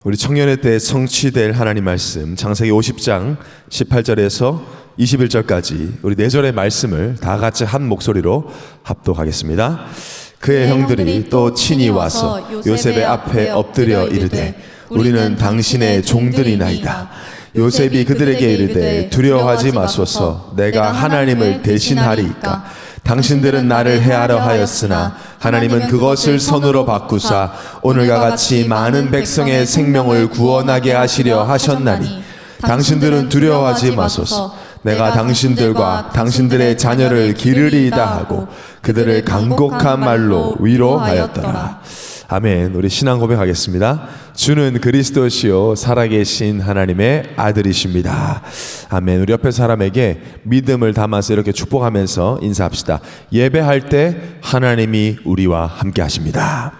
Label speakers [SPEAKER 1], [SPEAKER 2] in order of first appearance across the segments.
[SPEAKER 1] 우리 청년의 때 성취될 하나님 말씀 창세기 50장 18절에서 21절까지 우리 4절의 말씀을 다 같이 한 목소리로 합독하겠습니다. 그의 형들이 또 친히 와서 요셉의 앞에 엎드려 이르되 우리는 당신의 종들이나이다. 요셉이 그들에게 이르되 두려워하지 마소서. 내가 하나님을 대신하리이까. 당신들은 나를 해하려 하였으나 하나님은 그것을 선으로 바꾸사 오늘과 같이 많은 백성의 생명을 구원하게 하시려 하셨나니 당신들은 두려워하지 마소서. 내가 당신들과 당신들의 자녀를 기르리이다 하고 그들을 간곡한 말로 위로하였더라. 아멘. 우리 신앙 고백하겠습니다. 주는 그리스도시요 살아계신 하나님의 아들이십니다. 아멘. 우리 옆에 사람에게 믿음을 담아서 이렇게 축복하면서 인사합시다. 예배할 때 하나님이 우리와 함께 하십니다.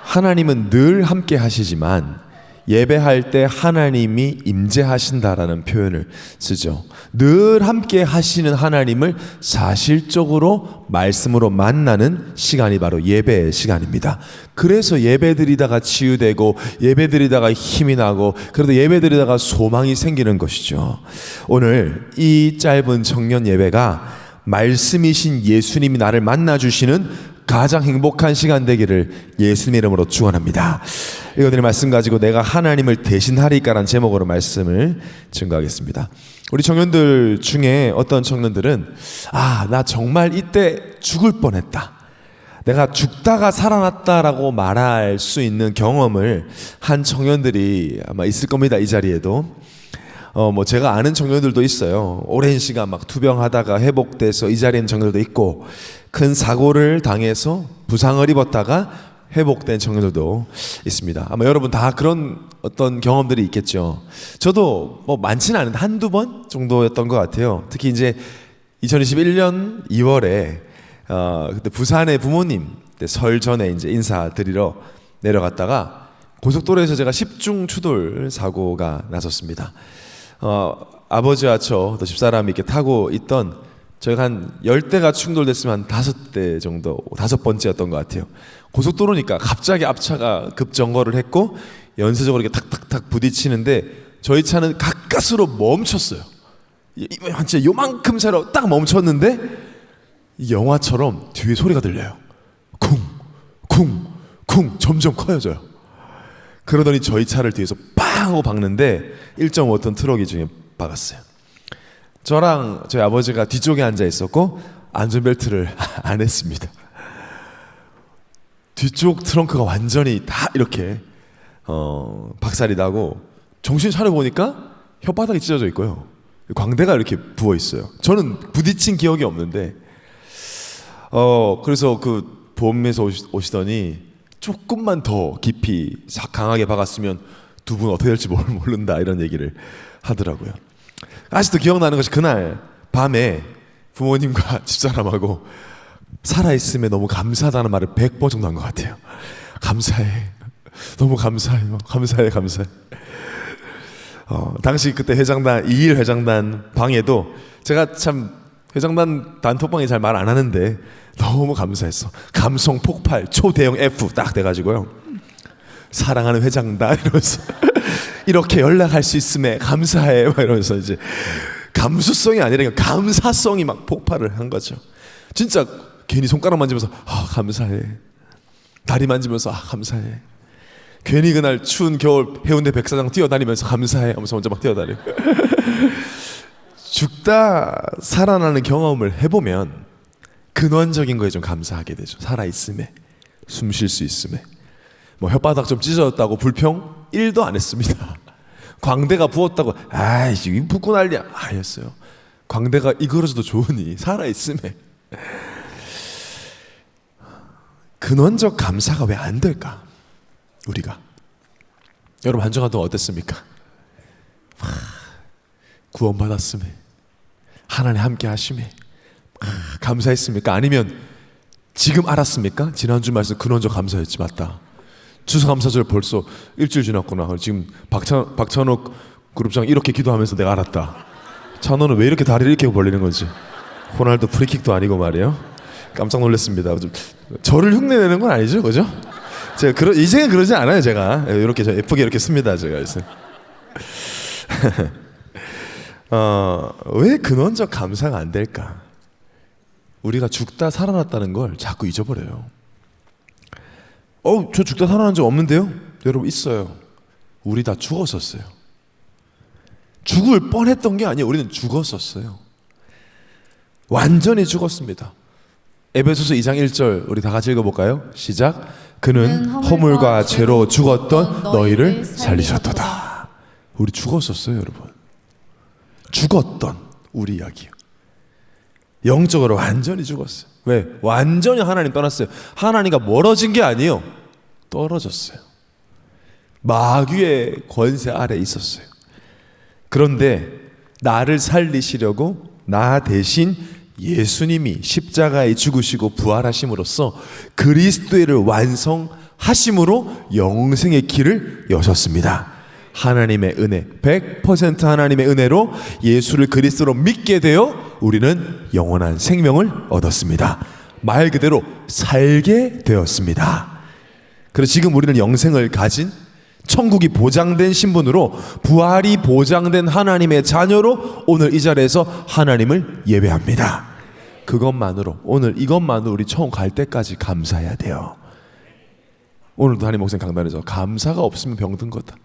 [SPEAKER 1] 하나님은 늘 함께 하시지만 예배할 때 하나님이 임재하신다라는 표현을 쓰죠. 늘 함께 하시는 하나님을 사실적으로 말씀으로 만나는 시간이 바로 예배의 시간입니다. 그래서 예배드리다가 치유되고 예배드리다가 힘이 나고 그래도 예배드리다가 소망이 생기는 것이죠. 오늘 이 짧은 청년 예배가 말씀이신 예수님이 나를 만나주시는 가장 행복한 시간 되기를 예수님의 이름으로 축원합니다. 이거들의 말씀 가지고 내가 하나님을 대신하리까라는 제목으로 말씀을 증거하겠습니다. 우리 청년들 중에 어떤 청년들은 나 정말 이때 죽을 뻔했다, 내가 죽다가 살아났다라고 말할 수 있는 경험을 한 청년들이 아마 있을 겁니다. 이 자리에도 제가 아는 청년들도 있어요. 오랜 시간 막 투병하다가 회복돼서 이 자리에 있는 청년들도 있고, 큰 사고를 당해서 부상을 입었다가 회복된 청년들도 있습니다. 아마 여러분 다 그런 어떤 경험들이 있겠죠. 저도 많지는 않은데 한두 번 정도였던 것 같아요. 특히 이제 2021년 2월에 그때 부산의 부모님 설 전에 이제 인사드리러 내려갔다가 고속도로에서 제가 10중 추돌 사고가 났었습니다. 아버지와 저 또 집사람이 이렇게 타고 있던, 저희가 한 10대가 충돌됐으면 한 5대 정도, 5번째였던 것 같아요. 고속도로니까 갑자기 앞차가 급정거를 했고 연쇄적으로 이렇게 탁탁탁 부딪히는데 저희 차는 가까스로 멈췄어요. 진짜 요만큼 차로 딱 멈췄는데 이 영화처럼 뒤에 소리가 들려요. 쿵, 쿵, 쿵 점점 커져요. 그러더니 저희 차를 뒤에서 빵 하고 박는데 1.5톤 트럭이 중에 박았어요. 저랑 저희 아버지가 뒤쪽에 앉아 있었고 안전벨트를 안 했습니다. 뒤쪽 트렁크가 완전히 다 이렇게 박살이 나고 정신 차려보니까 혓바닥이 찢어져 있고요, 광대가 이렇게 부어 있어요. 저는 부딪힌 기억이 없는데 그래서 그 보험에서 오시더니 조금만 더 깊이 강하게 박았으면 두 분 어떻게 될지 모른다 이런 얘기를 하더라고요. 아직도 기억나는 것이 그날 밤에 부모님과 집사람하고 살아있음에 너무 감사하다는 말을 100번 정도 한 것 같아요. 감사해, 너무 감사해요, 감사해. 당시 그때 회장단 2일 회장단 방에도 제가 참 회장단 단톡방에 잘 말 안 하는데 너무 감사했어. 감성 폭발 초대형 F 딱 돼가지고요, 사랑하는 회장단 이러면서 이렇게 연락할 수 있음에 감사해 막 이러면서 이제 감수성이 아니라 감사성이 막 폭발을 한 거죠. 진짜 괜히 손가락 만지면서 감사해, 다리 만지면서 감사해, 괜히 그날 추운 겨울 해운대 백사장 뛰어다니면서 감사해 하면서 혼자 막 뛰어다니고 죽다 살아나는 경험을 해보면 근원적인 거에 좀 감사하게 되죠. 살아있음에, 숨 쉴 수 있음에. 혓바닥 좀 찢어졌다고 불평 1도 안 했습니다. 광대가 부었다고 이게 붓고 난리야 아니었어요. 광대가 이거라도 좋으니 살아있음에. 근원적 감사가 왜 안 될까? 우리가 여러분 한 주간 동안 어땠습니까? 구원받았음에, 하나님 함께 하심에 감사했습니까? 아니면 지금 알았습니까? 지난주 말씀 근원적 감사였지, 맞다, 추수감사절 벌써 일주일 지났구나. 지금 박찬욱 그룹장 이렇게 기도하면서 내가 알았다. 찬호는 왜 이렇게 다리를 이렇게 벌리는 건지. 호날두 프리킥도 아니고 말이에요. 깜짝 놀랐습니다. 저를 흉내내는 건 아니죠, 그죠? 제가 이제는 그러지 않아요. 제가 이렇게 예쁘게 이렇게 씁니다. 제가 그래서 왜 근원적 감사가 안 될까? 우리가 죽다 살아났다는 걸 자꾸 잊어버려요. 저 죽다 살아난 적 없는데요? 여러분 있어요. 우리 다 죽었었어요. 죽을 뻔했던 게 아니에요. 우리는 죽었었어요. 완전히 죽었습니다. 에베소서 2장 1절 우리 다 같이 읽어볼까요? 시작. 그는 허물과 죄로 죽었던 너희를 살리셨도다. 우리 죽었었어요, 여러분. 죽었던 우리 이야기예요. 영적으로 완전히 죽었어요. 왜? 완전히 하나님 떠났어요. 하나님과 멀어진 게 아니에요. 떨어졌어요. 마귀의 권세 아래 있었어요. 그런데 나를 살리시려고 나 대신 예수님이 십자가에 죽으시고 부활하심으로써 그리스도를 완성하심으로 영생의 길을 여셨습니다. 하나님의 은혜, 100% 하나님의 은혜로 예수를 그리스도로 믿게 되어 우리는 영원한 생명을 얻었습니다. 말 그대로 살게 되었습니다. 그래서 지금 우리는 영생을 가진 천국이 보장된 신분으로 부활이 보장된 하나님의 자녀로 오늘 이 자리에서 하나님을 예배합니다. 그것만으로 오늘 이것만으로 우리 천국 갈 때까지 감사해야 돼요. 오늘도 담임 목사님 강단에서 감사가 없으면 병든 거다.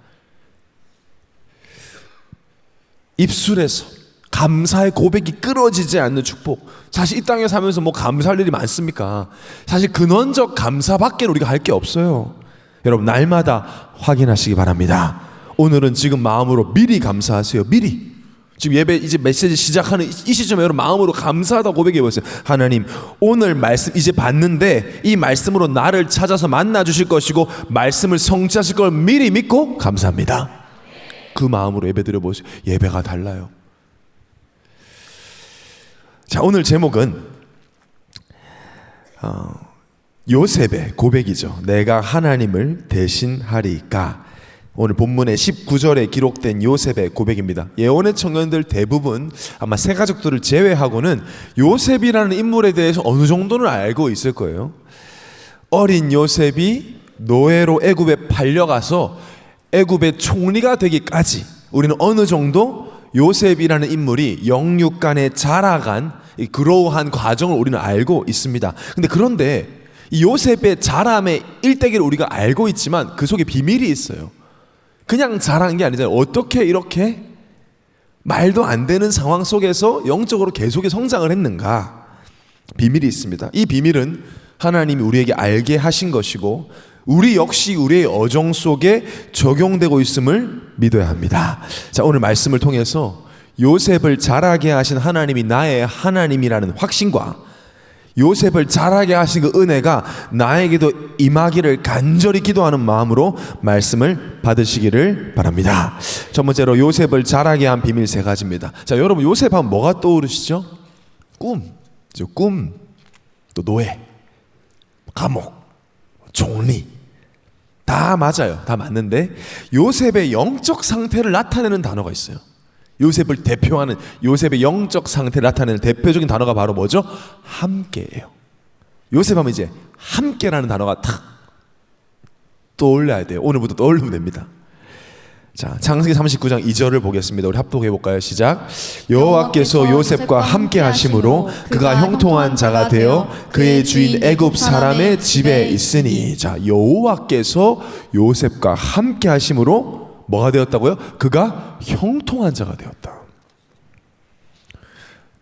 [SPEAKER 1] 입술에서 감사의 고백이 끊어지지 않는 축복. 사실 이 땅에 사면서 뭐 감사할 일이 많습니까? 사실 근원적 감사밖에 우리가 할 게 없어요. 여러분 날마다 확인하시기 바랍니다. 오늘은 지금 마음으로 미리 감사하세요. 미리. 지금 예배 이제 메시지 시작하는 이 시점에 여러분 마음으로 감사하다 고백해 보세요. 하나님 오늘 말씀 이제 봤는데 이 말씀으로 나를 찾아서 만나 주실 것이고 말씀을 성취하실 걸 미리 믿고 감사합니다. 그 마음으로 예배 드려 보세요. 예배가 달라요. 자, 오늘 제목은 요셉의 고백이죠. 내가 하나님을 대신하리까. 오늘 본문의 19절에 기록된 요셉의 고백입니다. 예언의 청년들 대부분 아마 세 가족들을 제외하고는 요셉이라는 인물에 대해서 어느 정도는 알고 있을 거예요. 어린 요셉이 노예로 애굽에 팔려가서 애굽의 총리가 되기까지 우리는 어느 정도 요셉이라는 인물이 영육간에 자라간 그러한 과정을 우리는 알고 있습니다. 그런데 이 요셉의 자람의 일대기를 우리가 알고 있지만 그 속에 비밀이 있어요. 그냥 자란 게 아니잖아요. 어떻게 이렇게 말도 안 되는 상황 속에서 영적으로 계속의 성장을 했는가? 비밀이 있습니다. 이 비밀은 하나님이 우리에게 알게 하신 것이고 우리 역시 우리의 어정 속에 적용되고 있음을 믿어야 합니다. 자, 오늘 말씀을 통해서 요셉을 자라게 하신 하나님이 나의 하나님이라는 확신과 요셉을 자라게 하신 그 은혜가 나에게도 임하기를 간절히 기도하는 마음으로 말씀을 받으시기를 바랍니다. 첫 번째로 요셉을 자라게 한 비밀 세 가지입니다. 자, 여러분 요셉 하면 뭐가 떠오르시죠? 꿈, 또 노예, 감옥, 총리. 다 맞아요. 다 맞는데 요셉의 영적 상태를 나타내는 단어가 있어요. 요셉을 대표하는 요셉의 영적 상태를 나타내는 대표적인 단어가 바로 뭐죠? 함께예요. 요셉 하면 이제 함께라는 단어가 탁 떠올려야 돼요. 오늘부터 떠올리면 됩니다. 자, 창세기 39장 2절을 보겠습니다. 우리 합독해 볼까요? 시작. 여호와께서 요셉과 함께 하심으로 그가 형통한 자가 되어 그의 주인 애굽 사람의 집에 있으니. 자, 여호와께서 요셉과 함께 하심으로 뭐가 되었다고요? 그가 형통한 자가 되었다.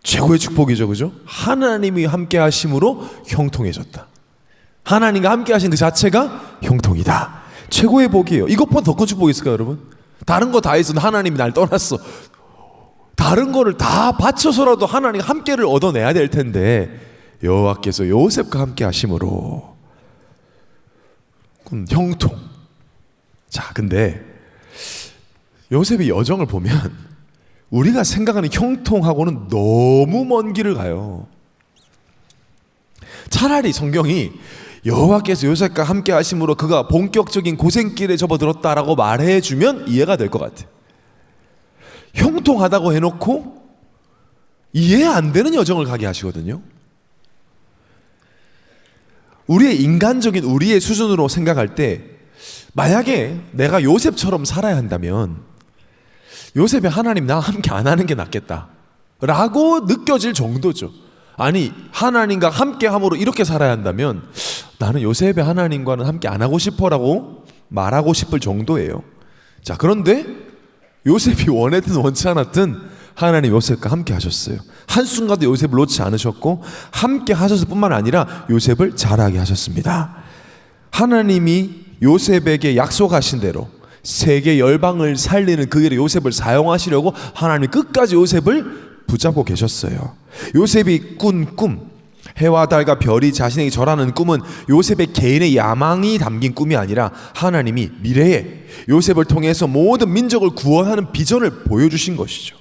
[SPEAKER 1] 최고의 축복이죠, 그죠? 하나님이 함께 하심으로 형통해졌다. 하나님과 함께 하신 그 자체가 형통이다. 최고의 복이에요. 이것보다 더 큰 축복이 있을까요, 여러분? 다른 거 다 있어도 하나님이 날 떠났어. 다른 거를 다 바쳐서라도 하나님 함께를 얻어내야 될 텐데 여호와께서 요셉과 함께 하심으로 형통. 자, 근데 요셉의 여정을 보면 우리가 생각하는 형통하고는 너무 먼 길을 가요. 차라리 성경이 여호와께서 요셉과 함께 하심으로 그가 본격적인 고생길에 접어들었다라고 말해주면 이해가 될 것 같아요. 형통하다고 해놓고 이해 안 되는 여정을 가게 하시거든요. 우리의 인간적인 우리의 수준으로 생각할 때 만약에 내가 요셉처럼 살아야 한다면 요셉이 하나님 나와 함께 안 하는 게 낫겠다 라고 느껴질 정도죠. 아니 하나님과 함께 함으로 이렇게 살아야 한다면 나는 요셉의 하나님과는 함께 안 하고 싶어라고 말하고 싶을 정도예요. 자, 그런데 요셉이 원했든 원치 않았든 하나님 요셉과 함께 하셨어요. 한순간도 요셉을 놓지 않으셨고 함께 하셨을 뿐만 아니라 요셉을 자라게 하셨습니다. 하나님이 요셉에게 약속하신 대로 세계 열방을 살리는 그 일에 요셉을 사용하시려고 하나님 끝까지 요셉을 붙잡고 계셨어요. 요셉이 꾼 꿈, 해와 달과 별이 자신에게 절하는 꿈은 요셉의 개인의 야망이 담긴 꿈이 아니라 하나님이 미래에 요셉을 통해서 모든 민족을 구원하는 비전을 보여주신 것이죠.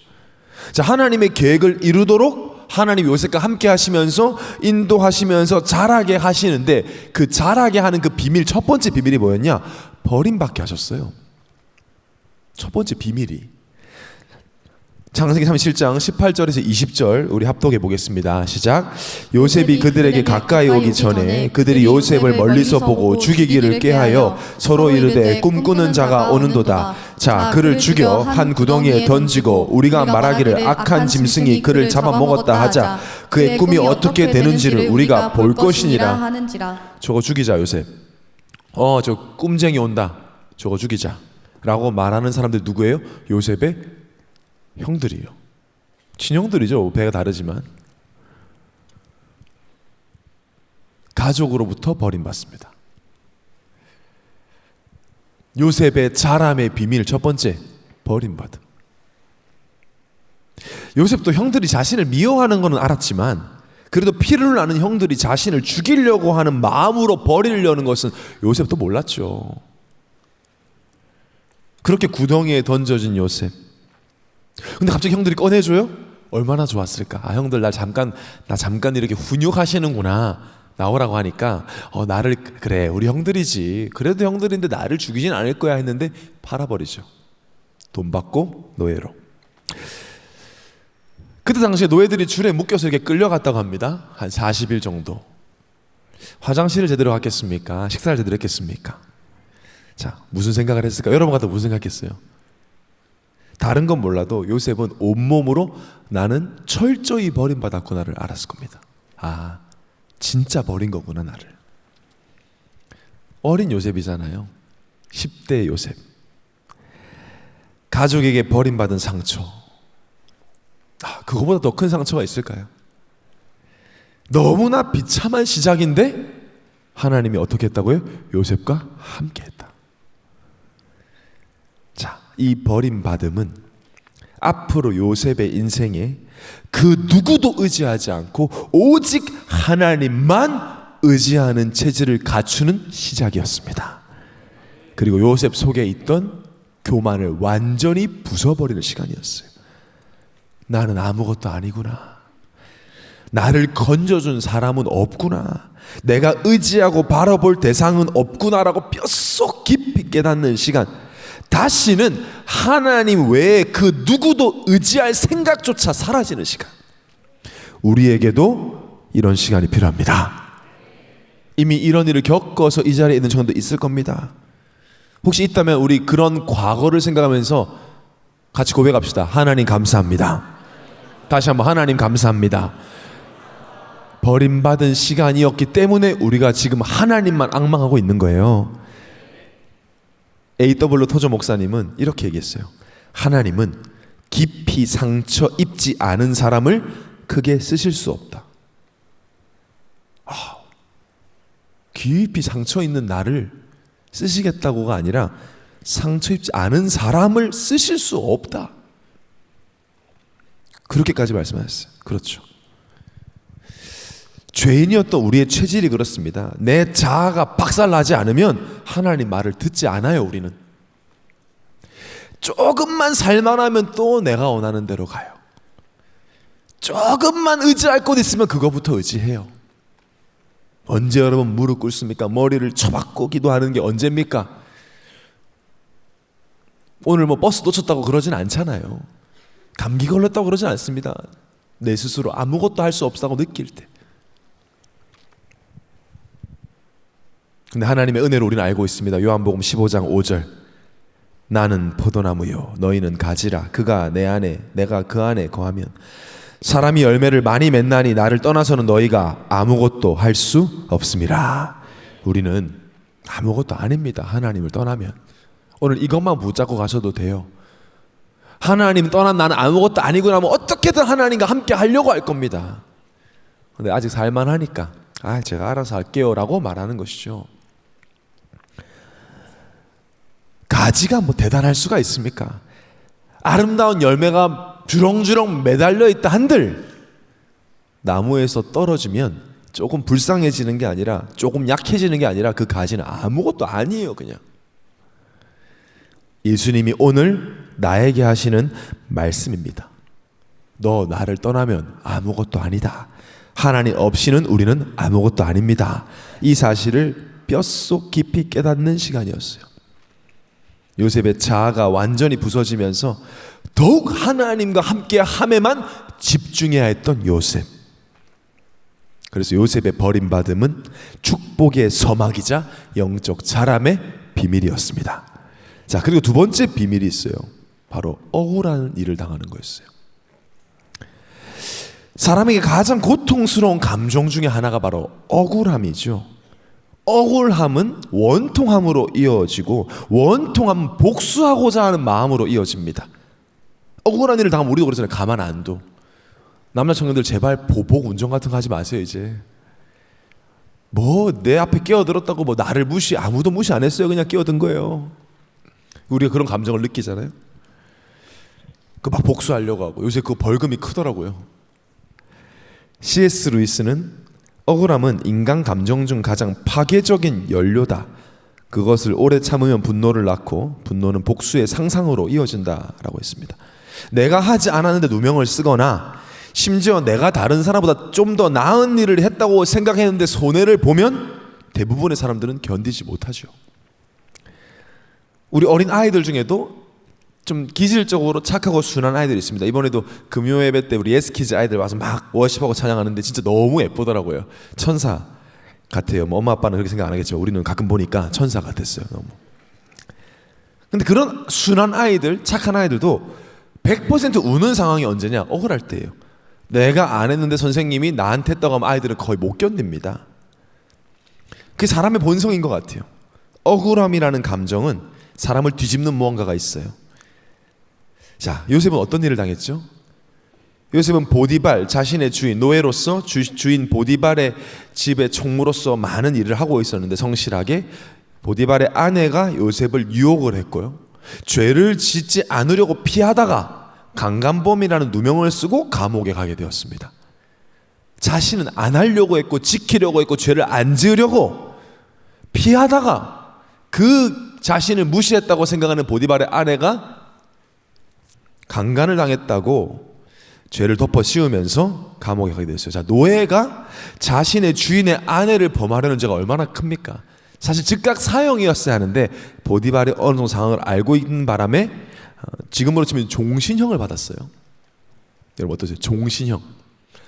[SPEAKER 1] 자, 하나님의 계획을 이루도록 하나님 요셉과 함께 하시면서 인도하시면서 자라게 하시는데 그 자라게 하는 그 비밀, 첫 번째 비밀이 뭐였냐? 버림받게 하셨어요. 첫 번째 비밀이 창세기 37장 18절에서 20절 우리 합독해 보겠습니다. 시작. 요셉이 그들에게 가까이 오기 전에 그들이 요셉을 멀리서 보고 죽이기를 꾀하여 서로 이르되 꿈꾸는 자가 오는도다. 자, 그를 죽여 한 구덩이에 던지고 우리가 말하기를 악한 짐승이 그를 잡아먹었다 하자. 그의 꿈이 어떻게 되는지를 우리가 볼 것이니라. 저거 죽이자 요셉. 저 꿈쟁이 온다. 저거 죽이자 라고 말하는 사람들 누구예요? 요셉의 형들이요. 친형들이죠. 배가 다르지만 가족으로부터 버림받습니다. 요셉의 자람의 비밀 첫 번째, 버림받음. 요셉도 형들이 자신을 미워하는 것은 알았지만 그래도 피를 나는 형들이 자신을 죽이려고 하는 마음으로 버리려는 것은 요셉도 몰랐죠. 그렇게 구덩이에 던져진 요셉. 근데 갑자기 형들이 꺼내줘요? 얼마나 좋았을까? 아, 형들 나 잠깐 이렇게 훈육하시는구나. 나오라고 하니까 나를 그래 우리 형들이지. 그래도 형들인데 나를 죽이진 않을 거야 했는데 팔아버리죠. 돈 받고 노예로. 그때 당시에 노예들이 줄에 묶여서 이렇게 끌려갔다고 합니다. 한 40일 정도. 화장실을 제대로 갔겠습니까? 식사를 제대로 했겠습니까? 자, 무슨 생각을 했을까? 여러분 같아 무슨 생각했어요? 다른 건 몰라도 요셉은 온몸으로 나는 철저히 버림받았구나를 알았을 겁니다. 아, 진짜 버린 거구나 나를. 어린 요셉이잖아요. 10대 요셉. 가족에게 버림받은 상처. 그거보다 더 큰 상처가 있을까요? 너무나 비참한 시작인데 하나님이 어떻게 했다고요? 요셉과 함께 했다. 자, 이 버림받음은 앞으로 요셉의 인생에 그 누구도 의지하지 않고 오직 하나님만 의지하는 체질을 갖추는 시작이었습니다. 그리고 요셉 속에 있던 교만을 완전히 부숴버리는 시간이었어요. 나는 아무것도 아니구나. 나를 건져준 사람은 없구나. 내가 의지하고 바라볼 대상은 없구나라고 뼛속 깊이 깨닫는 시간. 다시는 하나님 외에 그 누구도 의지할 생각조차 사라지는 시간. 우리에게도 이런 시간이 필요합니다. 이미 이런 일을 겪어서 이 자리에 있는 청년도 있을 겁니다. 혹시 있다면 우리 그런 과거를 생각하면서 같이 고백합시다. 하나님 감사합니다. 다시 한번 하나님 감사합니다. 버림받은 시간이었기 때문에 우리가 지금 하나님만 앙망하고 있는 거예요. A.W. 토저 목사님은 이렇게 얘기했어요. 하나님은 깊이 상처 입지 않은 사람을 크게 쓰실 수 없다. 깊이 상처 있는 나를 쓰시겠다고가 아니라 상처 입지 않은 사람을 쓰실 수 없다. 그렇게까지 말씀하셨어요. 그렇죠. 죄인이었던 우리의 체질이 그렇습니다. 내 자아가 박살나지 않으면 하나님 말을 듣지 않아요. 우리는 조금만 살만하면 또 내가 원하는 대로 가요. 조금만 의지할 곳 있으면 그거부터 의지해요. 언제 여러분 무릎 꿇습니까? 머리를 쳐박고 기도하는 게 언제입니까? 오늘 버스 놓쳤다고 그러진 않잖아요. 감기 걸렸다고 그러진 않습니다. 내 스스로 아무것도 할 수 없다고 느낄 때. 근데 하나님의 은혜로 우리는 알고 있습니다. 요한복음 15장 5절, 나는 포도나무요 너희는 가지라. 그가 내 안에 내가 그 안에 거하면 사람이 열매를 많이 맺나니 나를 떠나서는 너희가 아무것도 할 수 없음이라. 우리는 아무것도 아닙니다. 하나님을 떠나면. 오늘 이것만 붙잡고 가셔도 돼요. 하나님 떠난 나는 아무것도 아니구나 하면 어떻게든 하나님과 함께 하려고 할 겁니다. 근데 아직 살만하니까 제가 알아서 할게요 라고 말하는 것이죠. 가지가 뭐 대단할 수가 있습니까? 아름다운 열매가 주렁주렁 매달려 있다 한들 나무에서 떨어지면 조금 불쌍해지는 게 아니라, 조금 약해지는 게 아니라 그 가지는 아무것도 아니에요. 그냥 예수님이 오늘 나에게 하시는 말씀입니다. 너 나를 떠나면 아무것도 아니다. 하나님 없이는 우리는 아무것도 아닙니다. 이 사실을 뼛속 깊이 깨닫는 시간이었어요. 요셉의 자아가 완전히 부서지면서 더욱 하나님과 함께 함에만 집중해야 했던 요셉. 그래서 요셉의 버림받음은 축복의 서막이자 영적 자람의 비밀이었습니다. 자, 그리고 두 번째 비밀이 있어요. 바로 억울한 일을 당하는 거였어요. 사람에게 가장 고통스러운 감정 중에 하나가 바로 억울함이죠. 억울함은 원통함으로 이어지고, 원통함은 복수하고자 하는 마음으로 이어집니다. 억울한 일을 당하면 우리도 그러잖아요. 가만 안 둬. 남자 청년들 제발 보복 운전 같은 거 하지 마세요. 이제 뭐 내 앞에 끼어들었다고 뭐 나를 아무도 무시 안 했어요. 그냥 끼어든 거예요. 우리가 그런 감정을 느끼잖아요. 그 막 복수하려고 하고. 요새 그 벌금이 크더라고요. C.S. 루이스는 억울함은 인간 감정 중 가장 파괴적인 연료다. 그것을 오래 참으면 분노를 낳고 분노는 복수의 상상으로 이어진다라고 했습니다. 내가 하지 않았는데 누명을 쓰거나 심지어 내가 다른 사람보다 좀 더 나은 일을 했다고 생각했는데 손해를 보면 대부분의 사람들은 견디지 못하죠. 우리 어린 아이들 중에도 좀 기질적으로 착하고 순한 아이들이 있습니다. 이번에도 금요 예배 때 우리 예스키즈 아이들 와서 막 워십하고 찬양하는데 진짜 너무 예쁘더라고요. 천사 같아요. 뭐 엄마 아빠는 그렇게 생각 안 하겠지만 우리는 가끔 보니까 천사 같았어요. 너무. 근데 그런 순한 아이들, 착한 아이들도 100% 우는 상황이 언제냐? 억울할 때예요. 내가 안 했는데 선생님이 나한테 했다고 하면 아이들은 거의 못 견딥니다. 그게 사람의 본성인 것 같아요. 억울함이라는 감정은 사람을 뒤집는 무언가가 있어요. 자, 요셉은 어떤 일을 당했죠? 요셉은 보디발, 자신의 주인, 노예로서 주인 보디발의 집의 총무로서 많은 일을 하고 있었는데 성실하게 보디발의 아내가 요셉을 유혹을 했고요. 죄를 짓지 않으려고 피하다가 강간범이라는 누명을 쓰고 감옥에 가게 되었습니다. 자신은 안 하려고 했고 지키려고 했고 죄를 안 지으려고 피하다가 그 자신을 무시했다고 생각하는 보디발의 아내가 강간을 당했다고 죄를 덮어 씌우면서 감옥에 가게 됐어요. 자, 노예가 자신의 주인의 아내를 범하려는 죄가 얼마나 큽니까? 사실 즉각 사형이었어야 하는데 보디발이 어느 정도 상황을 알고 있는 바람에 지금으로 치면 종신형을 받았어요. 여러분 어떠세요? 종신형.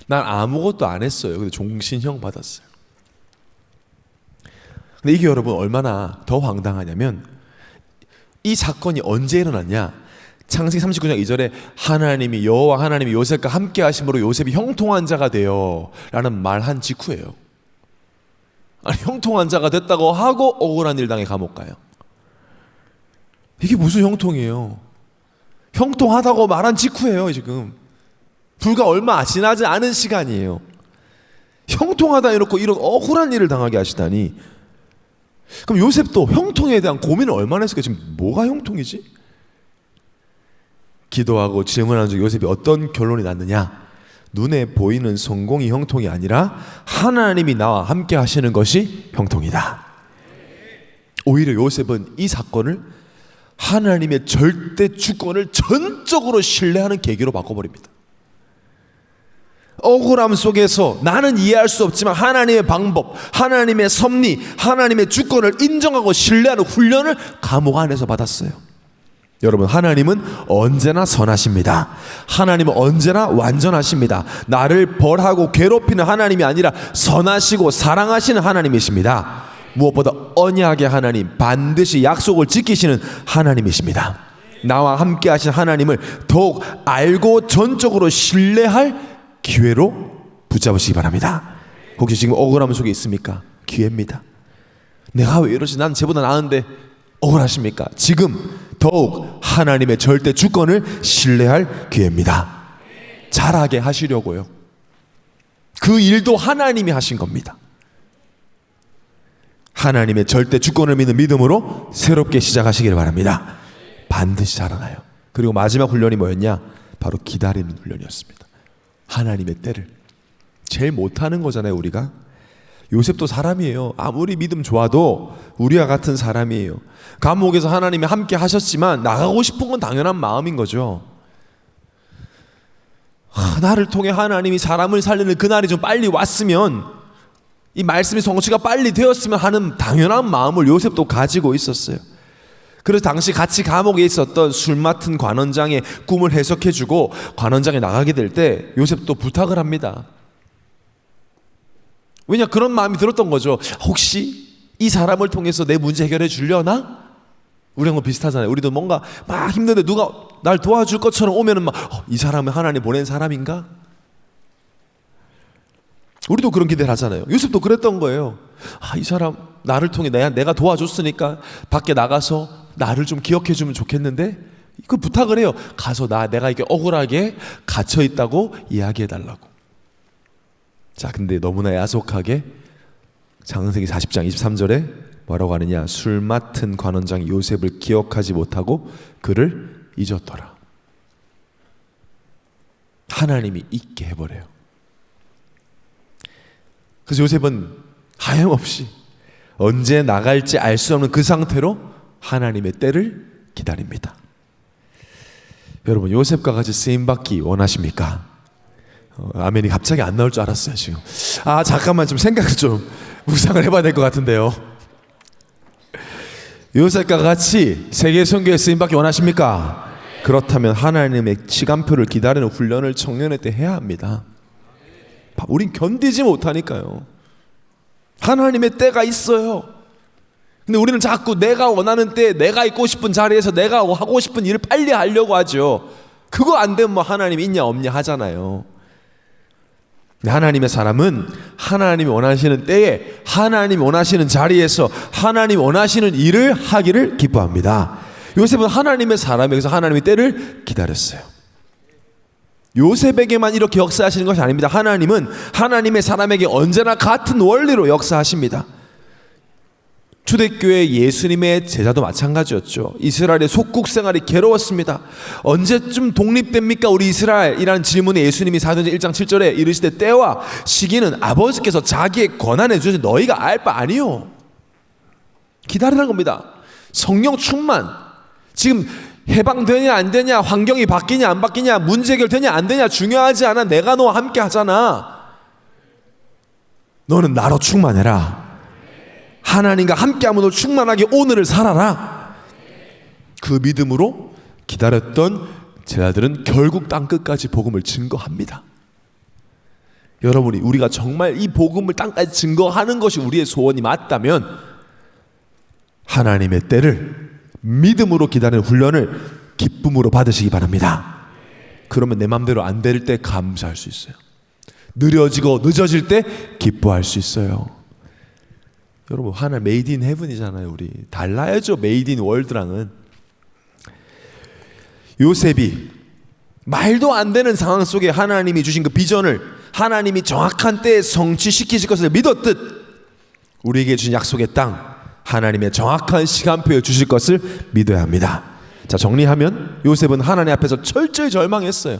[SPEAKER 1] 난 아무것도 안 했어요. 근데 종신형 받았어요. 근데 이게 여러분 얼마나 더 황당하냐면 이 사건이 언제 일어났냐? 창세기 39장 2절에 하나님이 여호와 하나님이 요셉과 함께 하심으로 요셉이 형통한 자가 되어 라는 말한 직후예요. 아니, 형통한 자가 됐다고 하고 억울한 일 당해 감옥 가요. 이게 무슨 형통이에요? 형통하다고 말한 직후예요. 지금 불과 얼마 지나지 않은 시간이에요. 형통하다 해놓고 이런 억울한 일을 당하게 하시다니. 그럼 요셉도 형통에 대한 고민을 얼마나 했을까? 지금 뭐가 형통이지? 기도하고 질문하는 중 요셉이 어떤 결론이 났느냐? 눈에 보이는 성공이 형통이 아니라 하나님이 나와 함께 하시는 것이 형통이다. 오히려 요셉은 이 사건을 하나님의 절대 주권을 전적으로 신뢰하는 계기로 바꿔버립니다. 억울함 속에서 나는 이해할 수 없지만 하나님의 방법, 하나님의 섭리, 하나님의 주권을 인정하고 신뢰하는 훈련을 감옥 안에서 받았어요. 여러분, 하나님은 언제나 선하십니다. 하나님은 언제나 완전하십니다. 나를 벌하고 괴롭히는 하나님이 아니라 선하시고 사랑하시는 하나님이십니다. 무엇보다 언약의 하나님, 반드시 약속을 지키시는 하나님이십니다. 나와 함께 하신 하나님을 더욱 알고 전적으로 신뢰할 기회로 붙잡으시기 바랍니다. 혹시 지금 억울함 속에 있습니까? 기회입니다. 내가 왜 이러지? 난 쟤보다 나은데. 억울하십니까? 지금 더욱 하나님의 절대 주권을 신뢰할 기회입니다. 잘하게 하시려고요. 그 일도 하나님이 하신 겁니다. 하나님의 절대 주권을 믿는 믿음으로 새롭게 시작하시길 바랍니다. 반드시 자라나요. 그리고 마지막 훈련이 뭐였냐? 바로 기다리는 훈련이었습니다. 하나님의 때를. 제일 못하는 거잖아요, 우리가. 요셉도 사람이에요. 아무리 믿음 좋아도 우리와 같은 사람이에요. 감옥에서 하나님이 함께 하셨지만 나가고 싶은 건 당연한 마음인 거죠. 나를 통해 하나님이 사람을 살리는 그날이 좀 빨리 왔으면, 이 말씀의 성취가 빨리 되었으면 하는 당연한 마음을 요셉도 가지고 있었어요. 그래서 당시 같이 감옥에 있었던 술 맡은 관원장의 꿈을 해석해주고 관원장에 나가게 될 때 요셉도 부탁을 합니다. 왜냐, 그런 마음이 들었던 거죠. 혹시 이 사람을 통해서 내 문제 해결해 주려나? 우리랑 뭐 비슷하잖아요. 우리도 뭔가 막 힘든데 누가 날 도와줄 것처럼 오면은 막 이 사람은 하나님 보낸 사람인가? 우리도 그런 기대를 하잖아요. 요셉도 그랬던 거예요. 이 사람 나를 통해 내가 도와줬으니까 밖에 나가서 나를 좀 기억해 주면 좋겠는데, 그 부탁을 해요. 가서 내가 이렇게 억울하게 갇혀 있다고 이야기해 달라고. 자, 근데 너무나 야속하게 창세기 40장 23절에 뭐라고 하느냐? 술 맡은 관원장이 요셉을 기억하지 못하고 그를 잊었더라. 하나님이 잊게 해버려요. 그래서 요셉은 하염없이 언제 나갈지 알 수 없는 그 상태로 하나님의 때를 기다립니다. 여러분, 요셉과 같이 쓰임받기 원하십니까? 아멘이 갑자기 안 나올 줄 알았어요. 지금 잠깐만 좀 생각을 좀 묵상을 해봐야 될 것 같은데요. 요셉과 같이 세계 선교에 쓰임받기 원하십니까? 그렇다면 하나님의 시간표를 기다리는 훈련을 청년의 때 해야 합니다. 우린 견디지 못하니까요. 하나님의 때가 있어요. 근데 우리는 자꾸 내가 원하는 때, 내가 있고 싶은 자리에서 내가 하고 싶은 일을 빨리 하려고 하죠. 그거 안 되면 뭐 하나님 있냐 없냐 하잖아요. 하나님의 사람은 하나님이 원하시는 때에, 하나님이 원하시는 자리에서 하나님이 원하시는 일을 하기를 기뻐합니다. 요셉은 하나님의 사람에게서 하나님의 때를 기다렸어요. 요셉에게만 이렇게 역사하시는 것이 아닙니다. 하나님은 하나님의 사람에게 언제나 같은 원리로 역사하십니다. 초대교회 예수님의 제자도 마찬가지였죠. 이스라엘의 속국 생활이 괴로웠습니다. 언제쯤 독립됩니까 우리 이스라엘이라는 질문에 예수님이 사도행전 1장 7절에 이르시되 때와 시기는 아버지께서 자기의 권한에 주셔서 너희가 알 바 아니요. 기다리라는 겁니다. 성령 충만. 지금 해방되냐 안 되냐, 환경이 바뀌냐 안 바뀌냐, 문제 해결되냐 안 되냐 중요하지 않아. 내가 너와 함께 하잖아. 너는 나로 충만해라. 하나님과 함께함으로 충만하게 오늘을 살아라. 그 믿음으로 기다렸던 제자들은 결국 땅끝까지 복음을 증거합니다. 여러분이 우리가 정말 이 복음을 땅까지 증거하는 것이 우리의 소원이 맞다면 하나님의 때를 믿음으로 기다리는 훈련을 기쁨으로 받으시기 바랍니다. 그러면 내 맘대로 안 될 때 감사할 수 있어요. 느려지고 늦어질 때 기뻐할 수 있어요. 여러분, 하나 메이드 인 헤븐이잖아요. 우리 달라야죠. 메이드 인 월드랑은. 요셉이 말도 안 되는 상황 속에 하나님이 주신 그 비전을 하나님이 정확한 때에 성취시키실 것을 믿었듯 우리에게 주신 약속의 땅, 하나님의 정확한 시간표에 주실 것을 믿어야 합니다. 자, 정리하면 요셉은 하나님 앞에서 철저히 절망했어요.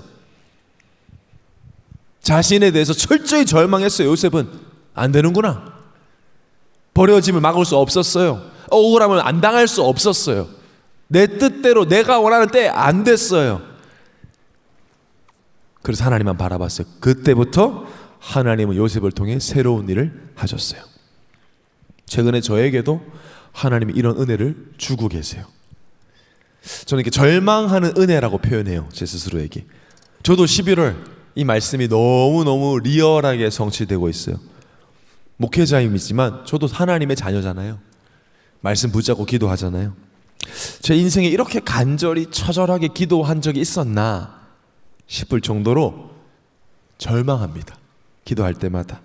[SPEAKER 1] 자신에 대해서 철저히 절망했어요. 요셉은 안 되는구나. 버려짐을 막을 수 없었어요. 억울함을 안 당할 수 없었어요. 내 뜻대로 내가 원하는 때 안 됐어요. 그래서 하나님만 바라봤어요. 그때부터 하나님은 요셉을 통해 새로운 일을 하셨어요. 최근에 저에게도 하나님이 이런 은혜를 주고 계세요. 저는 이렇게 절망하는 은혜라고 표현해요. 제 스스로에게. 저도 11월 이 말씀이 너무너무 리얼하게 성취되고 있어요. 목회자임이지만 저도 하나님의 자녀잖아요. 말씀 붙잡고 기도하잖아요. 제 인생에 이렇게 간절히 처절하게 기도한 적이 있었나 싶을 정도로 절망합니다. 기도할 때마다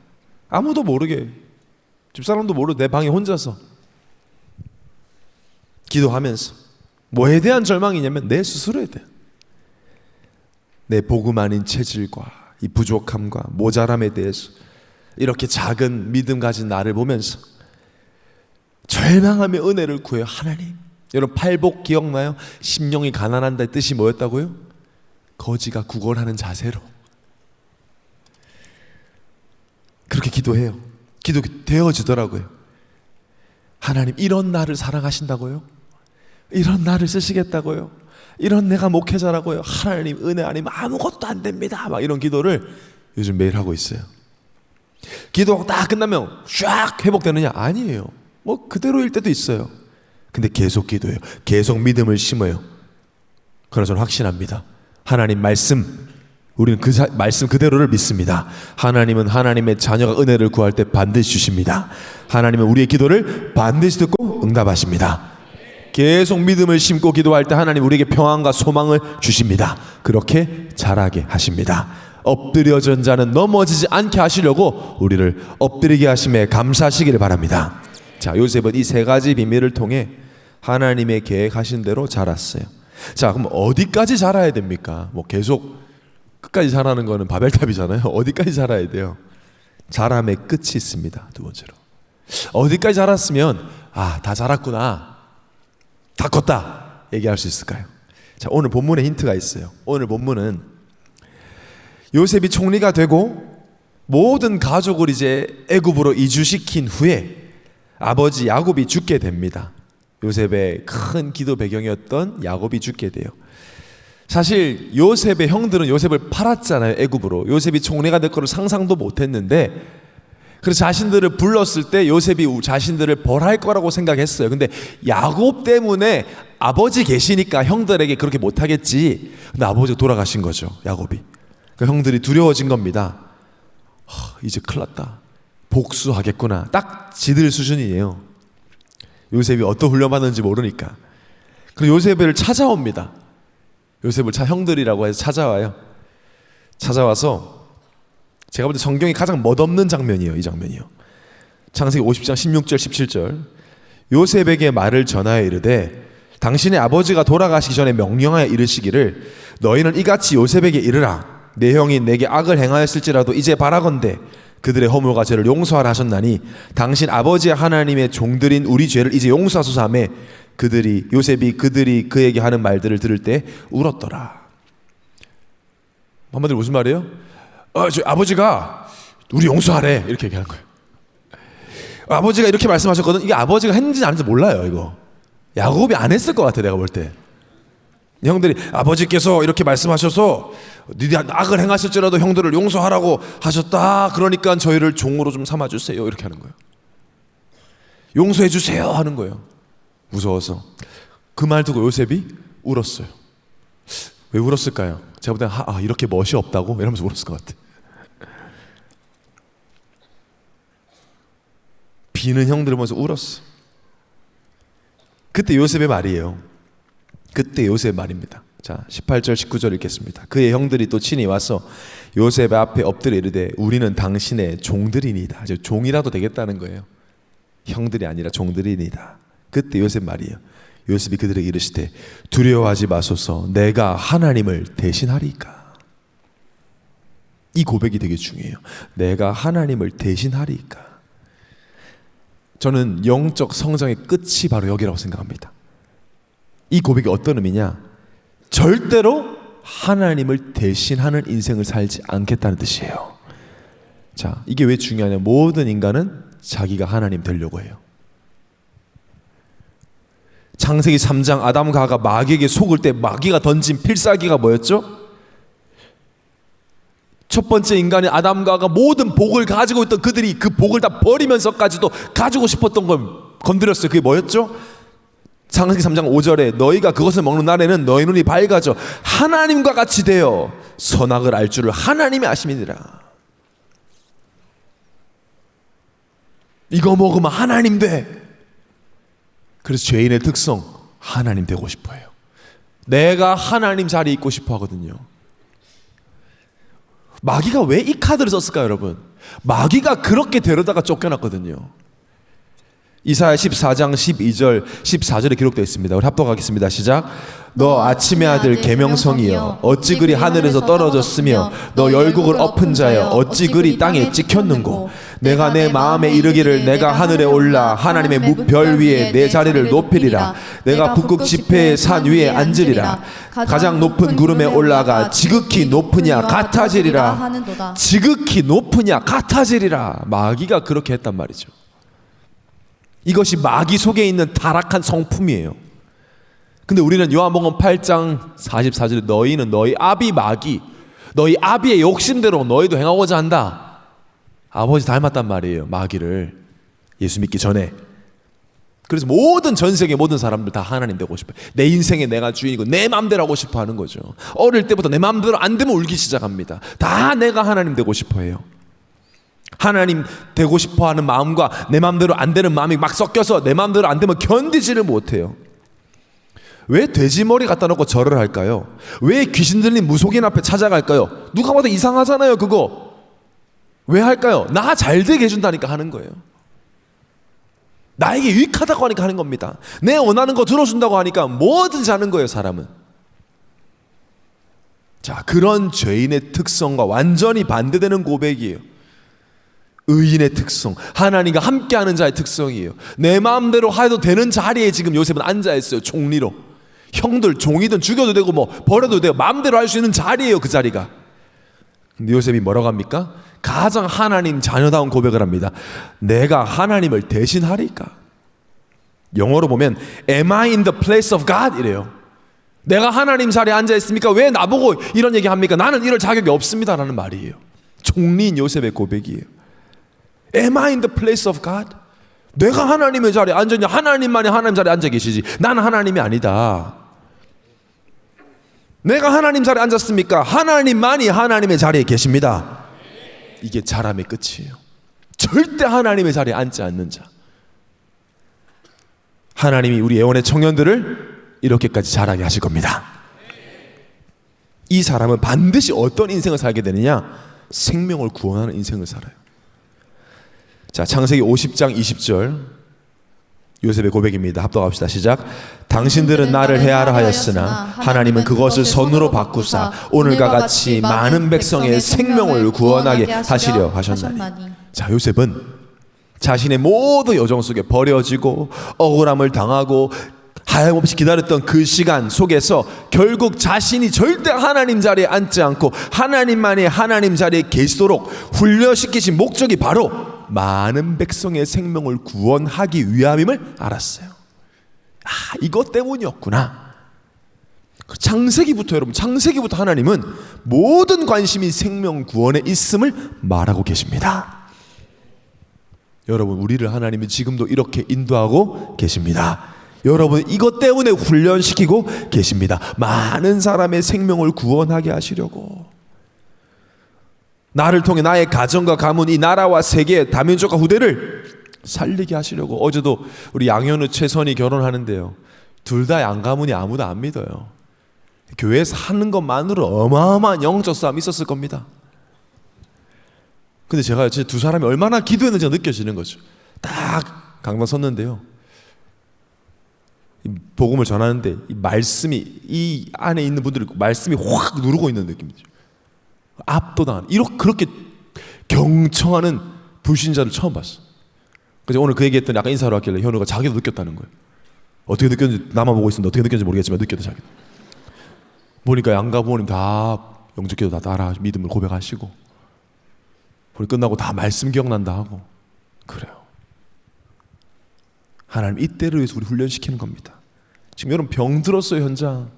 [SPEAKER 1] 아무도 모르게, 집사람도 모르게 내 방에 혼자서 기도하면서 뭐에 대한 절망이냐면 내 스스로에 대한, 내 복음 아닌 체질과 이 부족함과 모자람에 대해서 이렇게 작은 믿음 가진 나를 보면서 절망하며 은혜를 구해요. 하나님, 여러분 팔복 기억나요? 심령이 가난한다의 뜻이 뭐였다고요? 거지가 구걸하는 자세로. 그렇게 기도해요. 기도 되어지더라고요. 하나님, 이런 나를 사랑하신다고요? 이런 나를 쓰시겠다고요? 이런 내가 목회자라고요? 하나님, 은혜 아니면 아무것도 안 됩니다. 막 이런 기도를 요즘 매일 하고 있어요. 기도가 딱 끝나면 쫙 회복되느냐? 아니에요. 뭐 그대로일 때도 있어요. 근데 계속 기도해요. 계속 믿음을 심어요. 그러나 저는 확신합니다. 하나님 말씀, 우리는 그 말씀 그대로를 믿습니다. 하나님은 하나님의 자녀가 은혜를 구할 때 반드시 주십니다. 하나님은 우리의 기도를 반드시 듣고 응답하십니다. 계속 믿음을 심고 기도할 때 하나님 우리에게 평안과 소망을 주십니다. 그렇게 자라게 하십니다. 엎드려진 자는 넘어지지 않게 하시려고 우리를 엎드리게 하심에 감사하시기를 바랍니다. 자, 요셉은 이 세 가지 비밀을 통해 하나님의 계획하신 대로 자랐어요. 자, 그럼 어디까지 자라야 됩니까? 뭐 계속 끝까지 자라는 거는 바벨탑이잖아요. 어디까지 자라야 돼요? 자람의 끝이 있습니다. 두 번째로, 어디까지 자랐으면 다 자랐구나, 다 컸다 얘기할 수 있을까요? 자, 오늘 본문에 힌트가 있어요. 오늘 본문은 요셉이 총리가 되고 모든 가족을 이제 애굽으로 이주시킨 후에 아버지 야곱이 죽게 됩니다. 요셉의 큰 기도 배경이었던 야곱이 죽게 돼요. 사실 요셉의 형들은 요셉을 팔았잖아요. 애굽으로. 요셉이 총리가 될 거를 상상도 못했는데, 그래서 자신들을 불렀을 때 요셉이 자신들을 벌할 거라고 생각했어요. 근데 야곱 때문에 아버지 계시니까 형들에게 그렇게 못하겠지. 근데 아버지가 돌아가신 거죠, 야곱이. 그러니까 형들이 두려워진 겁니다. 이제 큰일 났다, 복수하겠구나. 딱 지들 수준이에요. 요셉이 어떤 훈련받는지 모르니까. 그리고 요셉을 찾아옵니다. 요셉을 형들이라고 해서 찾아와요. 찾아와서 제가 볼 때 성경이 가장 멋없는 장면이에요. 이 장면이요. 창세기 50장 16절 17절. 요셉에게 말을 전하여 이르되 당신의 아버지가 돌아가시기 전에 명령하여 이르시기를 너희는 이같이 요셉에게 이르라. 내 형이 내게 악을 행하였을지라도 이제 바라건대 그들의 허물과 죄를 용서하라 하셨나니 당신 아버지의 하나님의 종들인 우리 죄를 이제 용서하소서 하매 요셉이 그들이 그에게 하는 말들을 들을 때 울었더라. 한마디로 무슨 말이에요? 저 아버지가 우리 용서하래 이렇게 얘기하는 거예요. 아버지가 이렇게 말씀하셨거든. 이게 아버지가 했는지 안 했는지 몰라요. 이거 야곱이 안 했을 것 같아, 내가 볼 때. 형들이 아버지께서 이렇게 말씀하셔서 니네 악을 행하실지라도 형들을 용서하라고 하셨다, 그러니까 저희를 종으로 좀 삼아주세요 이렇게 하는 거예요. 용서해 주세요 하는 거예요. 무서워서. 그 말 듣고 요셉이 울었어요. 왜 울었을까요? 제가 볼 때는 이렇게 멋이 없다고 이러면서 울었을 것 같아. 비는 형들을 보면서 울었어. 그때 요셉의 말이에요. 그때 요셉의 말입니다. 자, 18절 19절 읽겠습니다. 그의 형들이 또 친히 와서 요셉 앞에 엎드려 이르되 우리는 당신의 종들이니이다. 종이라도 되겠다는 거예요. 형들이 아니라 종들이니이다. 그때 요셉 말이에요. 요셉이 그들에게 이르시되 두려워하지 마소서, 내가 하나님을 대신하리이까. 이 고백이 되게 중요해요. 내가 하나님을 대신하리이까. 저는 영적 성장의 끝이 바로 여기라고 생각합니다. 이 고백이 어떤 의미냐? 절대로 하나님을 대신하는 인생을 살지 않겠다는 뜻이에요. 자, 이게 왜 중요하냐? 모든 인간은 자기가 하나님 되려고 해요. 창세기 3장 아담과 하와가 마귀에게 속을 때 마귀가 던진 필살기가 뭐였죠? 첫 번째 인간인 아담과 하와가 모든 복을 가지고 있던 그들이 그 복을 다 버리면서까지도 가지고 싶었던 걸 건드렸어요. 그게 뭐였죠? 창세기 3장 5절에 너희가 그것을 먹는 날에는 너희 눈이 밝아져 하나님과 같이 되어 선악을 알 줄을 하나님이 아심이니라. 이거 먹으면 하나님 돼. 그래서 죄인의 특성, 하나님 되고 싶어 해요. 내가 하나님 자리에 있고 싶어 하거든요. 마귀가 왜 이 카드를 썼을까요, 여러분? 마귀가 그렇게 데려다가 쫓겨났거든요. 이사야 14장 12절 14절에 기록되어 있습니다. 우리 합독하겠습니다. 시작. 너 아침의 아들 계명성이여 어찌 그리 하늘에서 떨어졌으며 너 열국을 엎은 자여 어찌 그리 땅에 찍혔는고 내가 내 마음에 이르기를 내가 하늘에 올라 하나님의 무별 위에 내 자리를 높이리라. 내가 북극 지폐의 산 위에 앉으리라. 가장 높은 구름에 올라가 지극히 높으냐 같아지리라. 지극히 높으냐 같아지리라. 마귀가 그렇게 했단 말이죠. 이것이 마귀 속에 있는 타락한 성품이에요. 근데 우리는 요한복음 8장 44절에 너희는 너희 아비 마귀, 너희 아비의 욕심대로 너희도 행하고자 한다. 아버지 닮았단 말이에요, 마귀를. 예수 믿기 전에. 그래서 전 세계 모든 사람들 다 하나님 되고 싶어요. 내 인생에 내가 주인이고 내 마음대로 하고 싶어 하는 거죠. 어릴 때부터 내 마음대로 안 되면 울기 시작합니다. 다 내가 하나님 되고 싶어 해요. 하나님 되고 싶어 하는 마음과 내 마음대로 안 되는 마음이 막 섞여서 내 마음대로 안 되면 견디지를 못해요. 왜 돼지머리 갖다 놓고 절을 할까요? 왜 귀신 들린 무속인 앞에 찾아갈까요? 누가 봐도 이상하잖아요, 그거. 왜 할까요? 나 잘 되게 해준다니까 하는 거예요. 나에게 유익하다고 하니까 하는 겁니다. 내 원하는 거 들어준다고 하니까 뭐든지 하는 거예요, 사람은. 자, 그런 죄인의 특성과 완전히 반대되는 고백이에요. 의인의 특성, 하나님과 함께하는 자의 특성이에요. 내 마음대로 해도 되는 자리에 지금 요셉은 앉아있어요. 총리로. 형들 종이든 죽여도 되고 뭐 버려도 돼요. 마음대로 할 수 있는 자리예요, 그 자리가. 근데 요셉이 뭐라고 합니까? 가장 하나님 자녀다운 고백을 합니다. 내가 하나님을 대신하리까? 영어로 보면 Am I in the place of God? 이래요. 내가 하나님 자리에 앉아있습니까? 왜 나보고 이런 얘기 합니까? 나는 이럴 자격이 없습니다 라는 말이에요. 총리인 요셉의 고백이에요. Am I in the place of God? 내가 하나님의 자리에 앉았냐? 하나님만이 하나님 자리에 앉아 계시지. 나는 하나님이 아니다. 내가 하나님 자리에 앉았습니까? 하나님만이 하나님의 자리에 계십니다. 이게 사람의 끝이에요. 절대 하나님의 자리에 앉지 않는 자. 하나님이 우리 예언의 청년들을 이렇게까지 자라게 하실 겁니다. 이 사람은 반드시 어떤 인생을 살게 되느냐? 생명을 구원하는 인생을 살아요. 자, 창세기 50장 20절 요셉의 고백입니다. 합독합시다. 시작. 당신들은 나를 해하라 하였으나 하나님은 그것을 선으로 바꾸사 오늘과 같이 많은 백성의 생명을 구원하게 하시려 하셨나니. 자, 요셉은 자신의 모든 여정 속에 버려지고 억울함을 당하고 하염없이 기다렸던 그 시간 속에서 결국 자신이 절대 하나님 자리에 앉지 않고 하나님만이 하나님 자리에 계시도록 훈련시키신 목적이 바로 많은 백성의 생명을 구원하기 위함임을 알았어요. 아, 이것 때문이었구나. 창세기부터, 여러분, 창세기부터 하나님은 모든 관심이 생명 구원에 있음을 말하고 계십니다. 여러분, 우리를 하나님이 지금도 이렇게 인도하고 계십니다. 여러분, 이것 때문에 훈련시키고 계십니다. 많은 사람의 생명을 구원하게 하시려고. 나를 통해 나의 가정과 가문, 이 나라와 세계, 다민족과 후대를 살리게 하시려고. 어제도 우리 양현우, 최선이 결혼하는데요, 둘 다 양가문이 아무도 안 믿어요. 교회에서 하는 것만으로 어마어마한 영적 싸움이 있었을 겁니다. 근데 제가 제 두 사람이 얼마나 기도했는지가 느껴지는 거죠. 딱 강당 섰는데요, 이 복음을 전하는데 이 말씀이, 이 안에 있는 분들이 말씀이 확 누르고 있는 느낌이죠. 압도당하는, 그렇게 경청하는 불신자를 처음 봤어. 그래서 오늘 그 얘기했더니 아까 인사하러 왔길래 현우가 자기도 느꼈다는 거예요. 어떻게 느꼈는지 나만 보고 있었는데 어떻게 느꼈는지 모르겠지만 느꼈다, 자기도. 보니까 양가 부모님 다 영적기도 다 따라 믿음을 고백하시고, 우리 끝나고 다 말씀 기억난다 하고. 그래요. 하나님 이때를 위해서 우리 훈련시키는 겁니다. 지금 여러분 병 들었어요, 현장.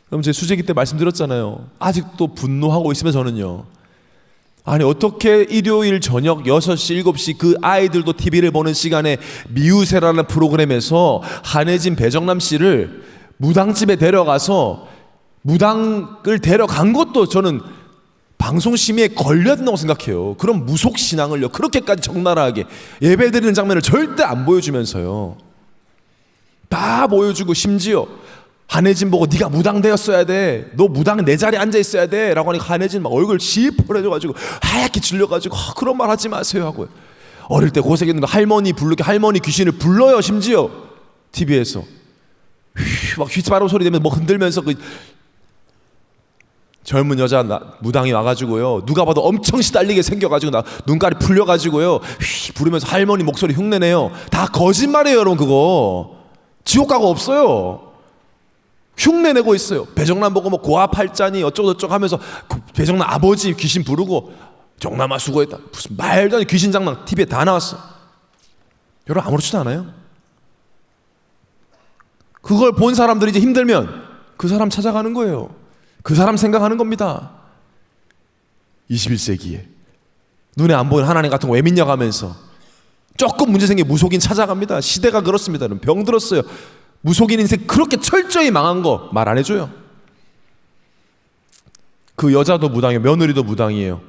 [SPEAKER 1] 그럼 제 수제기 때 말씀드렸잖아요. 아직도 분노하고 있으면 저는요, 아니 어떻게 일요일 저녁 6시, 7시 그 아이들도 TV를 보는 시간에 미우새라는 프로그램에서 한혜진, 배정남 씨를 무당집에 데려가서 무당을 데려간 것도 저는 방송 심의에 걸려야 된다고 생각해요. 그런 무속 신앙을요 그렇게까지 적나라하게 예배드리는 장면을 절대 안 보여주면서요 다 보여주고, 심지어 한혜진 보고 네가 무당되었어야 돼, 너 무당 내 자리에 앉아 있어야 돼 라고 하니까 한혜진 막 얼굴 시퍼래져가지고 하얗게 질려가지고 그런 말 하지 마세요 하고요. 어릴 때 고생했는데 할머니 부르게 할머니 귀신을 불러요. 심지어 TV에서 막 휘바람 소리 내면서 뭐 흔들면서 그 젊은 여자 무당이 와가지고요 누가 봐도 엄청 시달리게 생겨가지고 눈깔이 풀려가지고요 부르면서 할머니 목소리 흉내내요. 다 거짓말이에요 여러분. 그거 지옥 가고 없어요. 흉내내고 있어요. 배정남 보고 뭐 고아팔자니 어쩌고저쩌고 하면서 배정남 아버지 귀신 부르고 정남아 수고했다 무슨 말도 안 되는 귀신 장난 TV에 다 나왔어. 여러분 아무렇지도 않아요. 그걸 본 사람들이 이제 힘들면 그 사람 찾아가는 거예요. 그 사람 생각하는 겁니다. 21세기에 눈에 안 보이는 하나님 같은 거 왜 믿냐 하면서 조금 문제 생기면 무속인 찾아갑니다. 시대가 그렇습니다. 병 들었어요. 무속인 인생 그렇게 철저히 망한 거 말 안 해줘요. 그 여자도 무당이에요. 며느리도 무당이에요.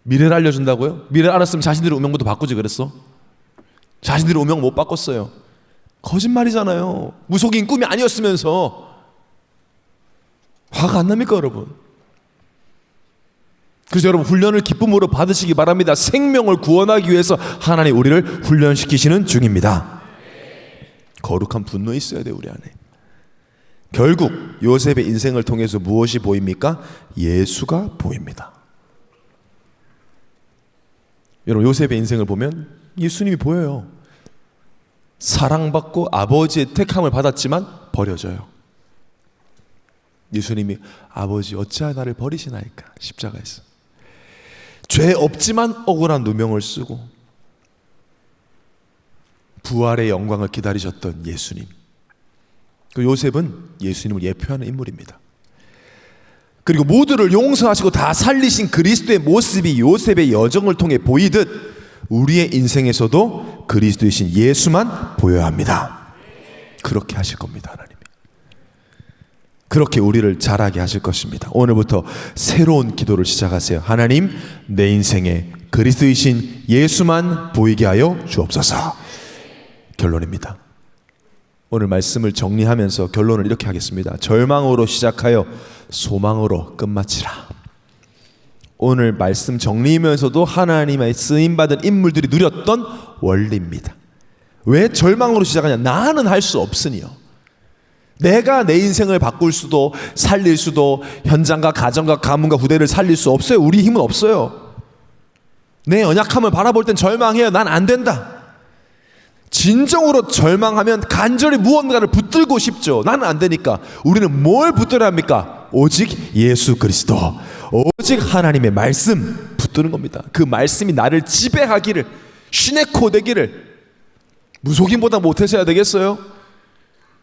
[SPEAKER 1] 미래를 알려준다고요? 미래를 알았으면 자신들의 운명부터 바꾸지 그랬어? 자신들의 운명 못 바꿨어요. 거짓말이잖아요. 무속인 꿈이 아니었으면서. 화가 안 납니까 여러분? 그래서 여러분 훈련을 기쁨으로 받으시기 바랍니다. 생명을 구원하기 위해서 하나님 우리를 훈련시키시는 중입니다. 거룩한 분노 있어야 돼요 우리 안에. 결국 요셉의 인생을 통해서 무엇이 보입니까? 예수가 보입니다. 여러분 요셉의 인생을 보면 예수님이 보여요. 사랑받고 아버지의 택함을 받았지만 버려져요. 예수님이 아버지 어찌하여 나를 버리시나이까 십자가에서 죄 없지만 억울한 누명을 쓰고 부활의 영광을 기다리셨던 예수님. 그 요셉은 예수님을 예표하는 인물입니다. 그리고 모두를 용서하시고 다 살리신 그리스도의 모습이 요셉의 여정을 통해 보이듯 우리의 인생에서도 그리스도이신 예수만 보여야 합니다. 그렇게 하실 겁니다 하나님이. 그렇게 우리를 자라게 하실 것입니다. 오늘부터 새로운 기도를 시작하세요. 하나님 내 인생에 그리스도이신 예수만 보이게 하여 주옵소서. 결론입니다. 오늘 말씀을 정리하면서 결론을 이렇게 하겠습니다. 절망으로 시작하여 소망으로 끝마치라. 오늘 말씀 정리하면서도 하나님의 쓰임받은 인물들이 누렸던 원리입니다. 왜 절망으로 시작하냐? 나는 할 수 없으니요. 내가 내 인생을 바꿀 수도 살릴 수도 현장과 가정과 가문과 후대를 살릴 수 없어요. 우리 힘은 없어요. 내 연약함을 바라볼 땐 절망해요. 난 안 된다. 진정으로 절망하면 간절히 무언가를 붙들고 싶죠. 나는 안 되니까. 우리는 뭘 붙들어야 합니까? 오직 예수 그리스도, 오직 하나님의 말씀 붙드는 겁니다. 그 말씀이 나를 지배하기를, 시내코 되기를. 무속인보다 못해서야 되겠어요?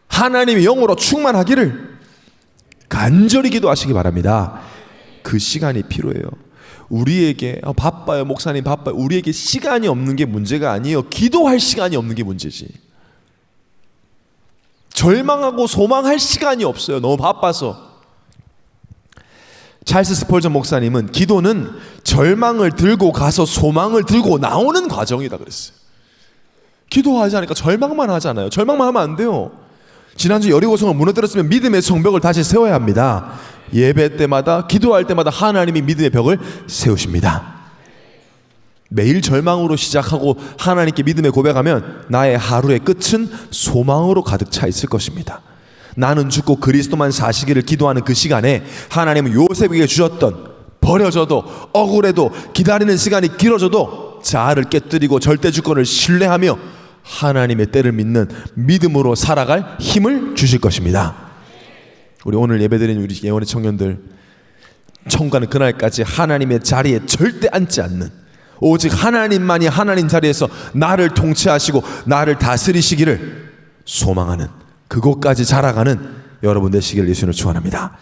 [SPEAKER 1] 하나님의 영으로 충만하기를 간절히 기도하시기 바랍니다. 그 시간이 필요해요. 우리에게 바빠요 목사님 바빠요. 우리에게 시간이 없는 게 문제가 아니에요. 기도할 시간이 없는 게 문제지. 절망하고 소망할 시간이 없어요. 너무 바빠서. 찰스 스펄전 목사님은 기도는 절망을 들고 가서 소망을 들고 나오는 과정이다 그랬어요. 기도하지 않으니까 절망만 하잖아요. 절망만 하면 안 돼요. 지난주 여리고성을 무너뜨렸으면 믿음의 성벽을 다시 세워야 합니다. 예배 때마다 기도할 때마다 하나님이 믿음의 벽을 세우십니다. 매일 절망으로 시작하고 하나님께 믿음의 고백하면 나의 하루의 끝은 소망으로 가득 차 있을 것입니다. 나는 죽고 그리스도만 사시기를 기도하는 그 시간에 하나님은 요셉에게 주셨던 버려져도 억울해도 기다리는 시간이 길어져도 자아를 깨뜨리고 절대 주권을 신뢰하며 하나님의 때를 믿는 믿음으로 살아갈 힘을 주실 것입니다. 우리 오늘 예배드린 우리 예원의 청년들, 천국 가는 그날까지 하나님의 자리에 절대 앉지 않는, 오직 하나님만이 하나님 자리에서 나를 통치하시고 나를 다스리시기를 소망하는, 그곳까지 자라가는 여러분 되시기를 예수님을 축원합니다.